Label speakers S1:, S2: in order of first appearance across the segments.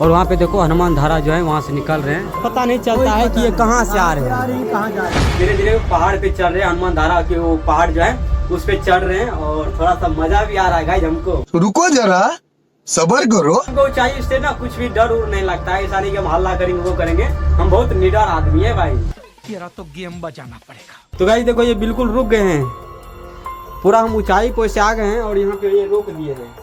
S1: और वहाँ पे देखो हनुमान धारा जो है वहाँ से निकल रहे हैं, पता नहीं चलता है कि ये कहाँ से आ रहे हैं, कहाँ जा रहे हैं। धीरे धीरे पहाड़ पे चढ़ रहे हैं, हनुमान धारा के वो पहाड़ जो है उस पे चढ़ रहे हैं और थोड़ा सा मजा भी आ रहा है गाइस हमको।
S2: रुको जरा सबर करो।
S1: हमको ऊंचाई से ना कुछ भी डर उर नहीं लगता है, ऐसा नहीं कि हम हल्ला करेंगे वो करेंगे, हम बहुत निडर आदमी है भाई।
S3: तेरा तो गेम बजाना पड़ेगा।
S1: तो गाइस देखो ये बिल्कुल रुक गए हैं, पूरा हम ऊंचाई पे से आ गए हैं और यहाँ पे ये रोक दिए हैं।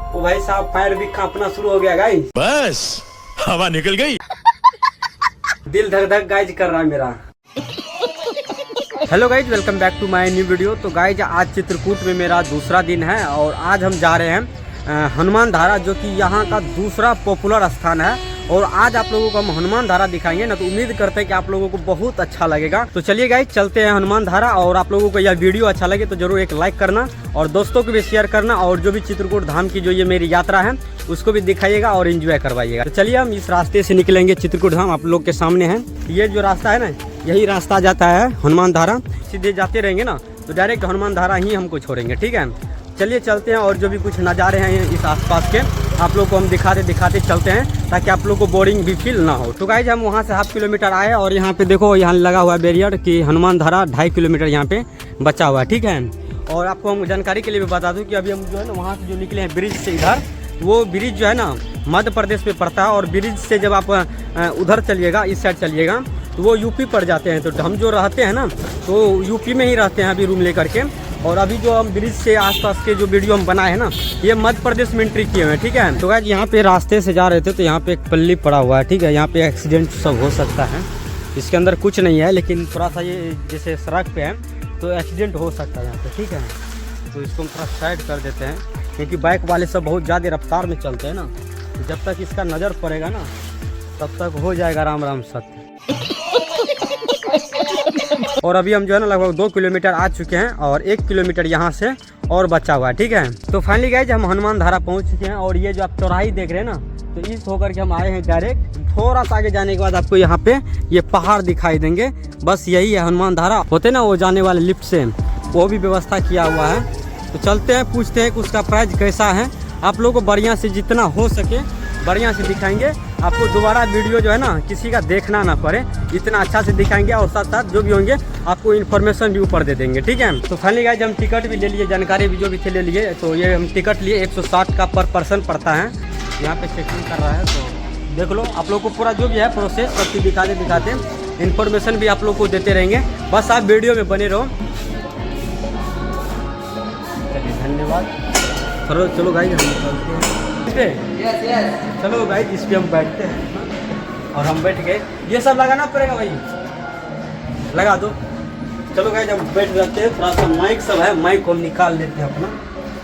S1: ओ भाई साहब पैर भी कांपना शुरू हो गया गाइस,
S4: बस हवा निकल गई।
S1: दिल धक धक गाइस कर रहा है मेरा। Hello guys, welcome back to my new video. तो गाइज आज चित्रकूट में मेरा दूसरा दिन है और आज हम जा रहे हैं हनुमान धारा, जो कि यहाँ का दूसरा पॉपुलर स्थान है। और आज आप लोगों को हम हनुमान धारा दिखाएंगे ना, तो उम्मीद करते हैं कि आप लोगों को बहुत अच्छा लगेगा। तो चलिए गाइज चलते हैं हनुमान धारा। और आप लोगों को यह वीडियो अच्छा लगे तो जरूर एक लाइक करना और दोस्तों को भी शेयर करना, और जो भी चित्रकूट धाम की जो ये मेरी यात्रा है उसको भी दिखाइएगा और एंजॉय करवाइएगा। तो चलिए हम इस रास्ते से निकलेंगे चित्रकूट धाम, आप लोग के सामने है। ये जो रास्ता है ना, यही रास्ता जाता है हनुमान धारा। सीधे जाते रहेंगे ना तो डायरेक्ट हनुमान धारा ही हमको छोड़ेंगे, ठीक है। चलिए चलते हैं और जो भी कुछ नज़ारे हैं इस आसपास के आप लोग को हम दिखाते चलते हैं, ताकि आप लोग को बोरिंग भी फील ना हो। तो गाइज हम वहाँ से 1/2 किलोमीटर आए और यहाँ पे देखो यहाँ लगा हुआ है बैरियर कि हनुमान धारा 2.5 किलोमीटर यहाँ पे बचा हुआ है, ठीक है। और आपको हम जानकारी के लिए भी बता दूँ कि अभी हम जो है ना वहाँ से जो निकले हैं ब्रिज से इधर, वो ब्रिज जो है ना मध्य प्रदेश में पड़ता है। और ब्रिज से जब आप उधर चलिएगा, इस साइड चलिएगा, तो वो यूपी पड़ जाते हैं। तो हम जो रहते हैं ना तो यूपी में ही रहते हैं अभी रूम लेकर के। और अभी जो हम ब्रिज से आसपास के जो वीडियो हम बनाए हैं ना, ये मध्य प्रदेश में एंट्री किए हुए हैं, ठीक है। तो गाइस यहाँ पे रास्ते से जा रहे थे तो यहाँ पे एक पल्ली पड़ा हुआ है, ठीक है। यहाँ पे एक्सीडेंट सब हो सकता है, इसके अंदर कुछ नहीं है, लेकिन थोड़ा सा ये जैसे सड़क पे है तो एक्सीडेंट हो सकता है यहाँ पे, ठीक है। तो इसको हम थोड़ा साइड कर देते हैं, क्योंकि बाइक वाले सब बहुत ज़्यादा रफ्तार में चलते हैं ना। जब तक इसका नज़र पड़ेगा ना तब तक हो जाएगा राम राम सत्य। और अभी हम जो है ना लगभग 2 किलोमीटर आ चुके हैं और 1 किलोमीटर यहाँ से और बचा हुआ है, ठीक है। तो फाइनली गाइस हम हनुमान धारा पहुँच चुके हैं। और ये जो आप चौराही देख रहे हैं ना, तो इस होकर के हम आए हैं डायरेक्ट। थोड़ा सा आगे जाने के बाद आपको यहाँ पे ये पहाड़ दिखाई देंगे, बस यही है हनुमान धारा। होते ना वो जाने वाले लिफ्ट से, वो भी व्यवस्था किया हुआ है। तो चलते हैं, पूछते हैं कि उसका प्राइस कैसा है। आप लोगों को बढ़िया से जितना हो सके बढ़िया से दिखाएंगे। आपको दोबारा वीडियो जो है ना किसी का देखना ना पड़े, इतना अच्छा से दिखाएंगे। और साथ साथ जो भी होंगे आपको इन्फॉर्मेशन भी ऊपर दे देंगे, ठीक है। तो फाइनली गाइस हम टिकट भी ले लिए, जानकारी भी जो भी थे ले लिए। तो ये हम टिकट लिए 160 का पर पर्सन पड़ता है। यहाँ पे चेकिंग कर रहा है, तो देख लो। आप लोग को पूरा जो भी है प्रोसेस सब चीज़ दिखाते इन्फॉर्मेशन भी आप लोग को देते रहेंगे। बस आप वीडियो में बने रहो। चलिए धन्यवाद। चलो गाइस हम चलते हैं इस पे। चलो गाइस इस पे हम बैठते हैं और हम बैठ गए। ये सब लगाना पड़ेगा भाई, लगा दो। चलो गाइस हम बैठ जाते हैं। थोड़ा सा माइक सब है, माइक को हम निकाल लेते हैं अपना,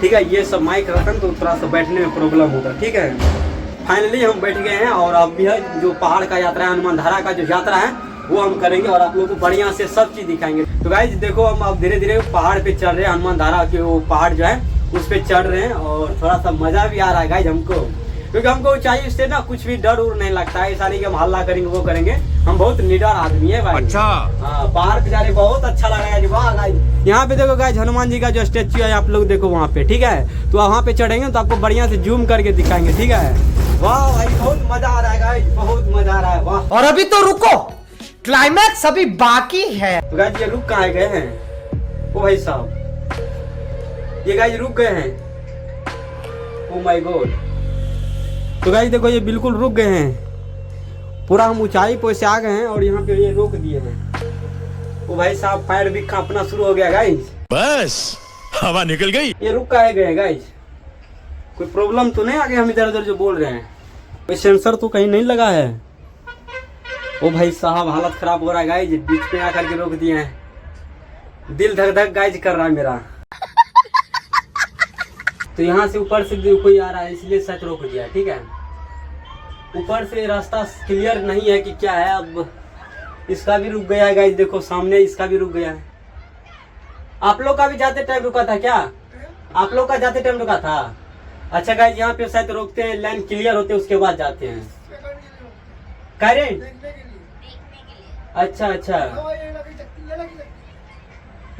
S1: ठीक है। ये सब माइक रखन तो थोड़ा सा बैठने में प्रॉब्लम होता है, ठीक है। फाइनली हम बैठ गए हैं और अब भी है जो पहाड़ का यात्रा है, हनुमान धारा का जो यात्रा है वो हम करेंगे और आप लोगों को बढ़िया से सब चीज़ दिखाएंगे। तो गाइस देखो हम अब धीरे धीरे पहाड़ पे चढ़ रहे हैं, हनुमान धारा के वो पहाड़ जो है उस पे चढ़ रहे हैं और थोड़ा सा मजा भी आ रहा है गाइस हमको, क्योंकि हमको ऊंचाई से ना कुछ भी डर उर नहीं लगता है। ऐसा नहीं कि हम हल्ला करेंगे वो करेंगे, हम बहुत निडर आदमी है भाई।
S4: अच्छा
S1: हाँ, पहाड़ पे जाने बहुत अच्छा लग रहा है। वाह गाइस, यहाँ पे देखो गाइस हनुमान जी का जो स्टेच्यू है आप लोग देखो वहाँ पे, ठीक है। तो वहाँ पे चढ़ेंगे तो आपको बढ़िया से जूम करके दिखाएंगे, ठीक है। वाह भाई बहुत मजा आ रहा है गाइस, बहुत मजा आ रहा है। वाह,
S3: और अभी तो रुको, क्लाइमैक्स अभी बाकी है।
S1: तो गाइस ये रुक कहाँ गए हैं? ओ भाई साहब, ये गाइस रुक गए हैं। Oh my God. तो गाइस देखो ये बिल्कुल रुक गए हैं, पूरा हम ऊंचाई पे से आ गए हैं और यहाँ पे ये रोक दिए हैं। ओ भाई साहब पैर भी कांपना शुरू हो गया गाइस,
S4: बस हवा निकल गई।
S1: ये रुक काहे गए गाइस? कोई प्रॉब्लम तो नहीं आगे हम इधर उधर जो बोल रहे हैं? कोई सेंसर तो कहीं नहीं लगा है? ओ भाई साहब हालत खराब हो रहा है गाइस, बीच में आकर के रोक दिए हैं। दिल धक धक गाइस कर रहा है मेरा। तो यहाँ से ऊपर से कोई आ रहा है इसलिए सच रोक दिया, ठीक है। ऊपर से रास्ता क्लियर नहीं है कि क्या है। अब इसका भी रुक गया है गाइस, देखो सामने इसका भी रुक गया है। आप लोग का भी जाते टाइम रुका था क्या? आप लोग का जाते टाइम रुका था? अच्छा गाइस यहाँ पे शायद रोकते हैं, लाइन क्लियर होते हैं उसके बाद जाते हैं। करेंट? अच्छा अच्छा,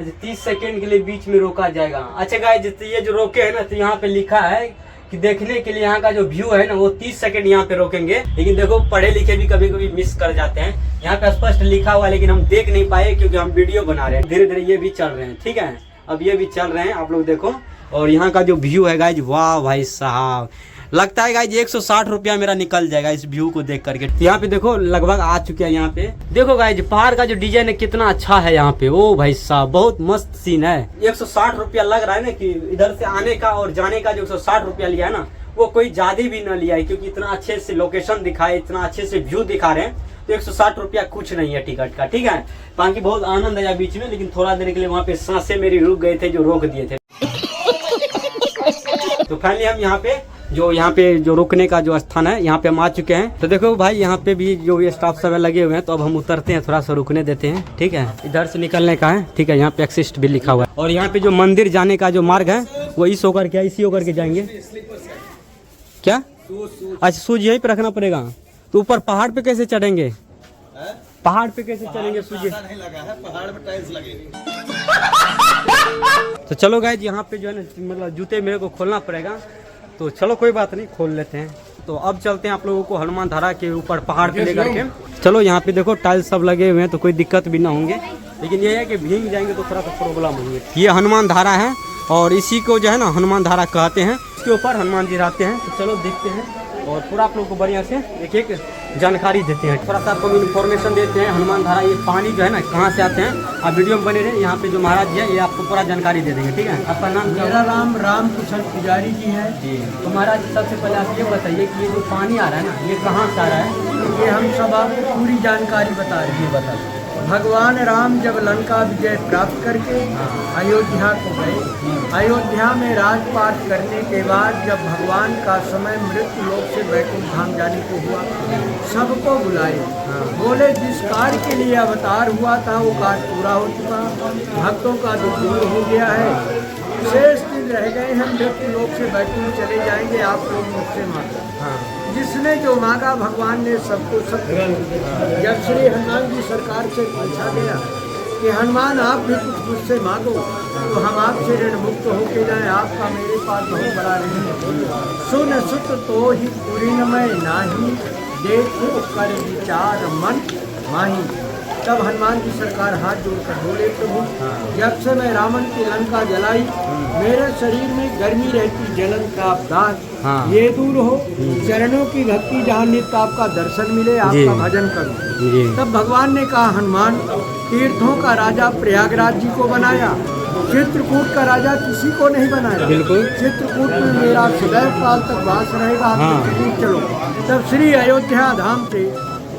S1: 30 सेकेंड के लिए बीच में रोका जाएगा। अच्छा गाइस ये जो रोके है ना, तो यहाँ पे लिखा है कि देखने के लिए यहाँ का जो व्यू है ना वो 30 सेकंड यहाँ पे रोकेंगे। लेकिन देखो पढ़े लिखे भी कभी कभी मिस कर जाते हैं। यहाँ पे स्पष्ट लिखा हुआ है लेकिन हम देख नहीं पाए क्योंकि हम वीडियो बना रहे हैं। धीरे धीरे ये भी चल रहे हैं, ठीक है, अब ये भी चल रहे हैं, आप लोग देखो। और यहाँ का जो व्यू है गाइज, वाह भाई साहब, लगता है गाइज 160 रुपया मेरा निकल जाएगा इस व्यू को देख करके। यहाँ पे देखो लगभग आ चुके हैं। यहाँ पे देखो गाइज पहाड़ का जो डिजाइन है कितना अच्छा है यहाँ पे। ओ भाई साहब बहुत मस्त सीन है। 160 रुपया लग रहा है ना कि इधर से आने का और जाने का जो 160 रुपया लिया है ना वो कोई ज्यादा भी न लिया है, क्योंकि इतना अच्छे से लोकेशन दिखाए, इतना अच्छे से व्यू दिखा रहे हैं, तो 160 रुपया कुछ नहीं है टिकट का, ठीक है। बाकी बहुत आनंद आया बीच में, लेकिन थोड़ा देर के लिए वहाँ पे सांसें मेरी रुक गए थे जो रोक दिए थे। तो फाइनली हम यहाँ पे जो रुकने का जो स्थान है यहाँ पे हम आ चुके हैं। तो देखो भाई यहाँ पे भी जो ये स्टाफ सब लगे हुए हैं, तो अब हम उतरते हैं, थोड़ा सा रुकने देते हैं, ठीक है। इधर से निकलने का है, ठीक है, यहाँ पे एक्सिस्ट भी लिखा हुआ है। और यहाँ पे जो मंदिर जाने का जो मार्ग है वो इस होकर के इसी होकर के जाएंगे। क्या अच्छा सूज यहीं पे रखना पड़ेगा। तो ऊपर पहाड़ पे कैसे चढ़ेंगे? पहाड़ पे कैसे चढ़ेंगे? सूज पहाड़ में टाइल्स लगेगी। तो चलो गाइस यहाँ पे जो है ना मतलब जूते मेरे को खोलना पड़ेगा, तो चलो कोई बात नहीं खोल लेते हैं। तो अब चलते हैं आप लोगों को हनुमान धारा के ऊपर पहाड़ पे लेकर के। चलो यहाँ पे देखो टाइल्स सब लगे हुए हैं, तो कोई दिक्कत भी ना होंगे, लेकिन ये है कि भीग जाएंगे तो थोड़ा सा प्रॉब्लम होगी। ये हनुमान धारा है और इसी को जो है ना हनुमान धारा कहते हैं। इसके ऊपर हनुमान जी रहते हैं। तो चलो देखते हैं और पूरा आप लोगों को बढ़िया से एक एक जानकारी देते हैं, थोड़ा सा आपको इन्फॉर्मेशन देते हैं। हनुमान धारा ये पानी जो है ना कहाँ से आते हैं, आप वीडियो में बने रहे। यहाँ पे जो महाराज जी है ये आपको पूरा जानकारी दे देंगे, ठीक है। आपका नाम?
S5: मेरा नाम राम कुशल पुजारी जी है।
S1: जी। तो महाराज जी सबसे पहले आप ये बताइए कि ये जो पानी आ रहा है ना ये कहाँ से आ रहा है?
S5: ये हम सब आपको पूरी जानकारी बता रहे हैं।
S1: बता।
S5: भगवान राम जब लंका विजय प्राप्त करके अयोध्या को गए, अयोध्या में राजपाट करने के बाद जब भगवान का समय मृत्यु लोक से वैकुंठ धाम जाने को हुआ, सबको बुलाए, बोले जिस कार्य के लिए अवतार हुआ था वो कार्य पूरा हो चुका, भक्तों का दुख दूर हो गया है, शेष दिन रह गए हैं, मृत्यु लोक से वैकुंठ चले जाएंगे, आप लोग मुझसे मांगो। जिसने जो मांगा भगवान ने सबको सब दिया। जब श्री हनुमान जी सरकार से पूछा गया कि हनुमान आप भी कुछ मुझसे मांगो तो हम आपसे ऋण मुक्त होके जाए, आपका मेरे पास बहुत बड़ा ऋण है। सुन सुत तो ही पूरी नमय नाही, देखो कर विचार मन माही। तब हनुमान जी सरकार हाथ जोड़कर बोले प्रभु जब से मैं रावण की लंका जलाई मेरे शरीर में गर्मी रहती, जलन का दाग ये दूर हो, चरणों की भक्ति जहाँ नित्य आपका दर्शन मिले, आपका भजन करूं। तब भगवान ने कहा हनुमान तीर्थों का राजा प्रयागराज जी को बनाया, चित्रकूट का राजा किसी को नहीं बनाया। बिल्कुल चित्रकूट में मेरा सदैव काल तक वास रहेगा। चलो तब श्री अयोध्या धाम से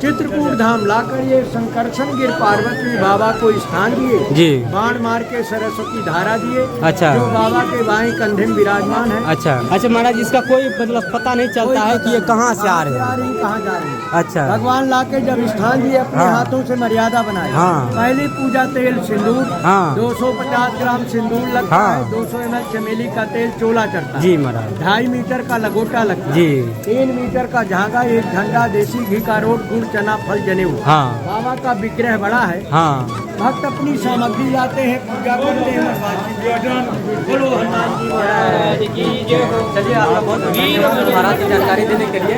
S5: चित्रकूट धाम लाकर ये संकर्षण गिर पार्वती बाबा को स्थान दिए जी, बाण मार के सरस्वती धारा दिए। अच्छा। जो बाबा के बाएं कंधे में विराजमान है। अच्छा अच्छा महाराज इसका कोई मतलब पता नहीं चलता है कि ये कहाँ से आ रहे हैं, कहाँ जा रहे हैं। अच्छा। भगवान लाके जब स्थान दिए अपने हाथों से मर्यादा बनाई। पहली पूजा तेल सिंदूर 250 ग्राम सिंदूर लगता है, 200 ml चमेली का तेल चोला चढ़ता जी महाराज, 2.5 मीटर का लगोटा लगता जी, 3 मीटर का झागा, 1 झंडा, देसी घी का रोट, गुड़ चना फल जनेऊ। बाबा का विग्रह बड़ा है। भक्त अपनी सामग्री लाते हैं, पूजा करते हैं। बोलो हनुमान जी महाराज की जय। चलिए आप बहुत धन्यवाद महाराज की जानकारी देने के लिए।